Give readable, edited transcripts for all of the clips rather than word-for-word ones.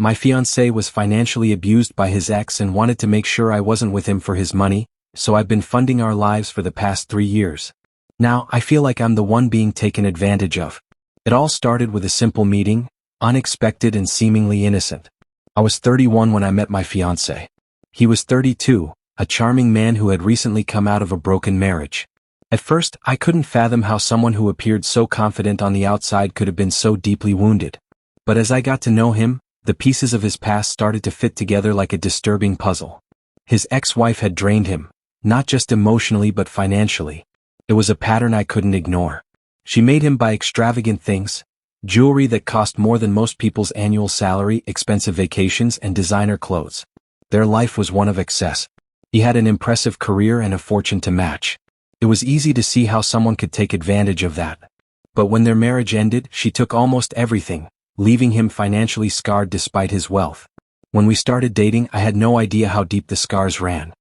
My fiancé was financially abused by his ex and wanted to make sure I wasn't with him for his money, so I've been funding our lives for the past 3 years. Now, I feel like I'm the one being taken advantage of. It all started with a simple meeting, unexpected and seemingly innocent. I was 31 when I met my fiancé. He was 32, a charming man who had recently come out of a broken marriage. At first, I couldn't fathom how someone who appeared so confident on the outside could have been so deeply wounded. But as I got to know him, the pieces of his past started to fit together like a disturbing puzzle. His ex-wife had drained him, not just emotionally but financially. It was a pattern I couldn't ignore. She made him buy extravagant things, jewelry that cost more than most people's annual salary, expensive vacations, and designer clothes. Their life was one of excess. He had an impressive career and a fortune to match. It was easy to see how someone could take advantage of that. But when their marriage ended, she took almost everything, leaving him financially scarred despite his wealth. When we started dating, I had no idea how deep the scars ran.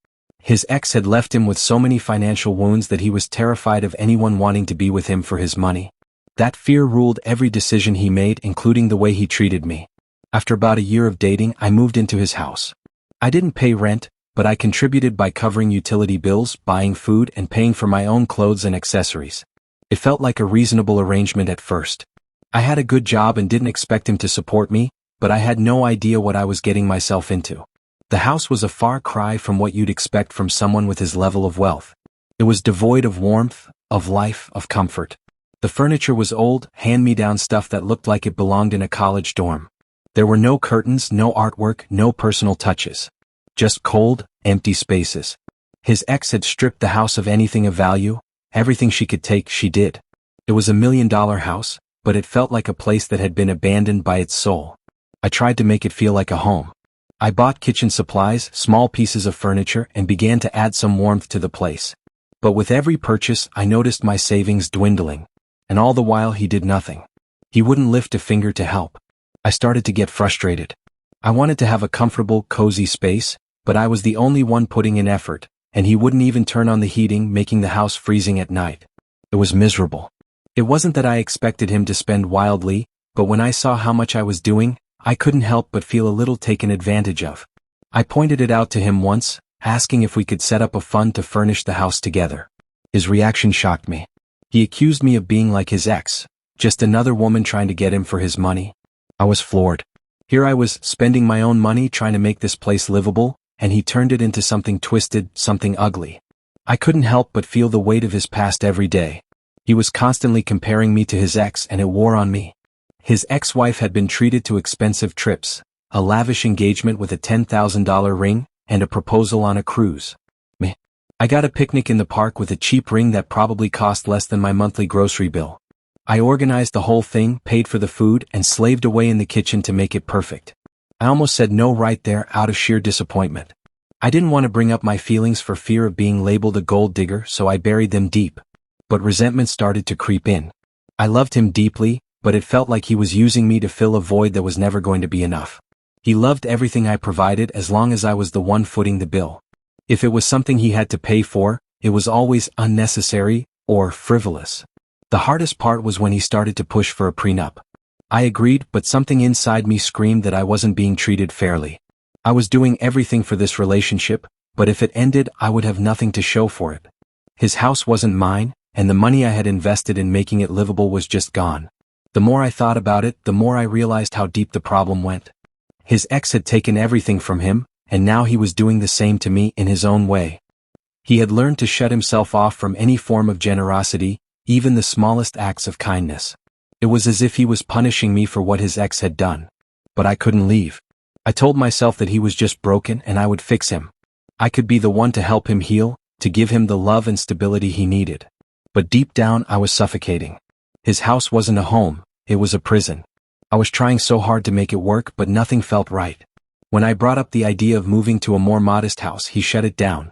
His ex had left him with so many financial wounds that he was terrified of anyone wanting to be with him for his money. That fear ruled every decision he made, including the way he treated me. After about a year of dating, I moved into his house. I didn't pay rent, but I contributed by covering utility bills, buying food, and paying for my own clothes and accessories. It felt like a reasonable arrangement at first. I had a good job and didn't expect him to support me, but I had no idea what I was getting myself into. The house was a far cry from what you'd expect from someone with his level of wealth. It was devoid of warmth, of life, of comfort. The furniture was old, hand-me-down stuff that looked like it belonged in a college dorm. There were no curtains, no artwork, no personal touches. Just cold, empty spaces. His ex had stripped the house of anything of value. Everything she could take, she did. It was $1 million house, but it felt like a place that had been abandoned by its soul. I tried to make it feel like a home. I bought kitchen supplies, small pieces of furniture, and began to add some warmth to the place. But with every purchase, I noticed my savings dwindling. And all the while he did nothing. He wouldn't lift a finger to help. I started to get frustrated. I wanted to have a comfortable, cozy space, but I was the only one putting in effort, and he wouldn't even turn on the heating, making the house freezing at night. It was miserable. It wasn't that I expected him to spend wildly, but when I saw how much I was doing, I couldn't help but feel a little taken advantage of. I pointed it out to him once, asking if we could set up a fund to furnish the house together. His reaction shocked me. He accused me of being like his ex, just another woman trying to get him for his money. I was floored. Here I was, spending my own money trying to make this place livable, and he turned it into something twisted, something ugly. I couldn't help but feel the weight of his past every day. He was constantly comparing me to his ex, and it wore on me. His ex-wife had been treated to expensive trips, a lavish engagement with a $10,000 ring, and a proposal on a cruise. Meh. I got a picnic in the park with a cheap ring that probably cost less than my monthly grocery bill. I organized the whole thing, paid for the food, and slaved away in the kitchen to make it perfect. I almost said no right there out of sheer disappointment. I didn't want to bring up my feelings for fear of being labeled a gold digger, so I buried them deep. But resentment started to creep in. I loved him deeply, but it felt like he was using me to fill a void that was never going to be enough. He loved everything I provided as long as I was the one footing the bill. If it was something he had to pay for, it was always unnecessary or frivolous. The hardest part was when he started to push for a prenup. I agreed, but something inside me screamed that I wasn't being treated fairly. I was doing everything for this relationship, but if it ended, I would have nothing to show for it. His house wasn't mine, and the money I had invested in making it livable was just gone. The more I thought about it, the more I realized how deep the problem went. His ex had taken everything from him, and now he was doing the same to me in his own way. He had learned to shut himself off from any form of generosity, even the smallest acts of kindness. It was as if he was punishing me for what his ex had done. But I couldn't leave. I told myself that he was just broken and I would fix him. I could be the one to help him heal, to give him the love and stability he needed. But deep down I was suffocating. His house wasn't a home, it was a prison. I was trying so hard to make it work, but nothing felt right. When I brought up the idea of moving to a more modest house, he shut it down.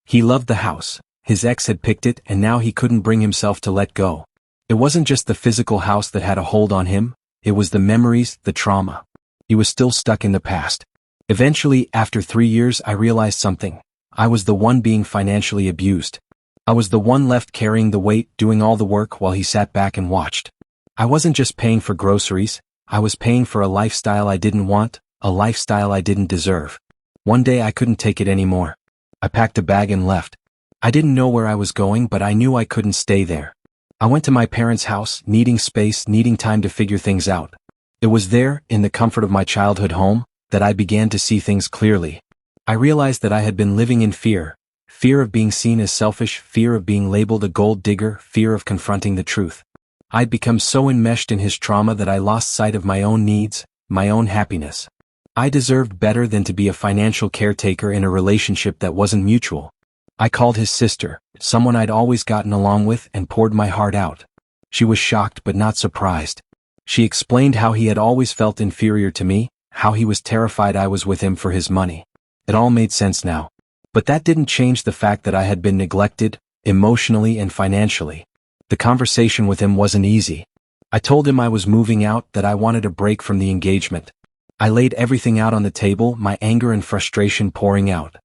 He loved the house. His ex had picked it, and now he couldn't bring himself to let go. It wasn't just the physical house that had a hold on him, it was the memories, the trauma. He was still stuck in the past. Eventually, after 3 years, I realized something. I was the one being financially abused. I was the one left carrying the weight, doing all the work while he sat back and watched. I wasn't just paying for groceries, I was paying for a lifestyle I didn't want, a lifestyle I didn't deserve. One day I couldn't take it anymore. I packed a bag and left. I didn't know where I was going, but I knew I couldn't stay there. I went to my parents' house, needing space, needing time to figure things out. It was there, in the comfort of my childhood home, that I began to see things clearly. I realized that I had been living in fear. Fear of being seen as selfish, fear of being labeled a gold digger, fear of confronting the truth. I'd become so enmeshed in his trauma that I lost sight of my own needs, my own happiness. I deserved better than to be a financial caretaker in a relationship that wasn't mutual. I called his sister, someone I'd always gotten along with, and poured my heart out. She was shocked but not surprised. She explained how he had always felt inferior to me, how he was terrified I was with him for his money. It all made sense now. But that didn't change the fact that I had been neglected, emotionally and financially. The conversation with him wasn't easy. I told him I was moving out, that I wanted a break from the engagement. I laid everything out on the table, my anger and frustration pouring out.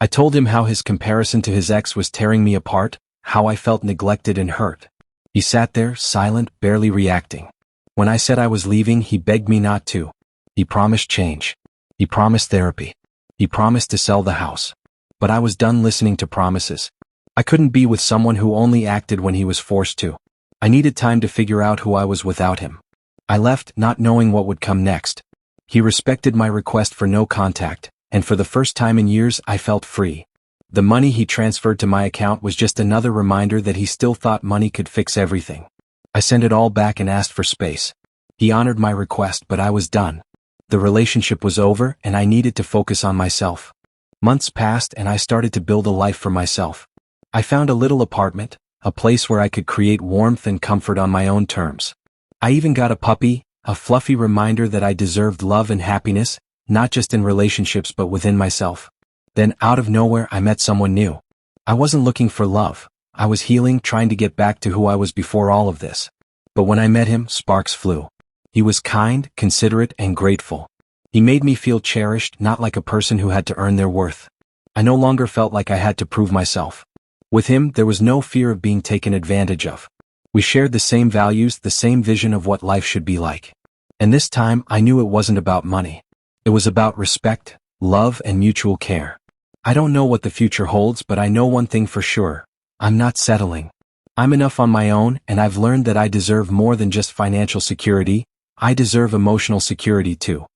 I told him how his comparison to his ex was tearing me apart, how I felt neglected and hurt. He sat there, silent, barely reacting. When I said I was leaving, he begged me not to. He promised change. He promised therapy. He promised to sell the house. But I was done listening to promises. I couldn't be with someone who only acted when he was forced to. I needed time to figure out who I was without him. I left, not knowing what would come next. He respected my request for no contact, and for the first time in years I felt free. The money he transferred to my account was just another reminder that he still thought money could fix everything. I sent it all back and asked for space. He honored my request, but I was done. The relationship was over, and I needed to focus on myself. Months passed and I started to build a life for myself. I found a little apartment, a place where I could create warmth and comfort on my own terms. I even got a puppy, a fluffy reminder that I deserved love and happiness, not just in relationships but within myself. Then, out of nowhere, I met someone new. I wasn't looking for love. I was healing, trying to get back to who I was before all of this. But when I met him, sparks flew. He was kind, considerate, and grateful. He made me feel cherished, not like a person who had to earn their worth. I no longer felt like I had to prove myself. With him, there was no fear of being taken advantage of. We shared the same values, the same vision of what life should be like. And this time, I knew it wasn't about money. It was about respect, love, and mutual care. I don't know what the future holds, but I know one thing for sure. I'm not settling. I'm enough on my own, and I've learned that I deserve more than just financial security. I deserve emotional security too.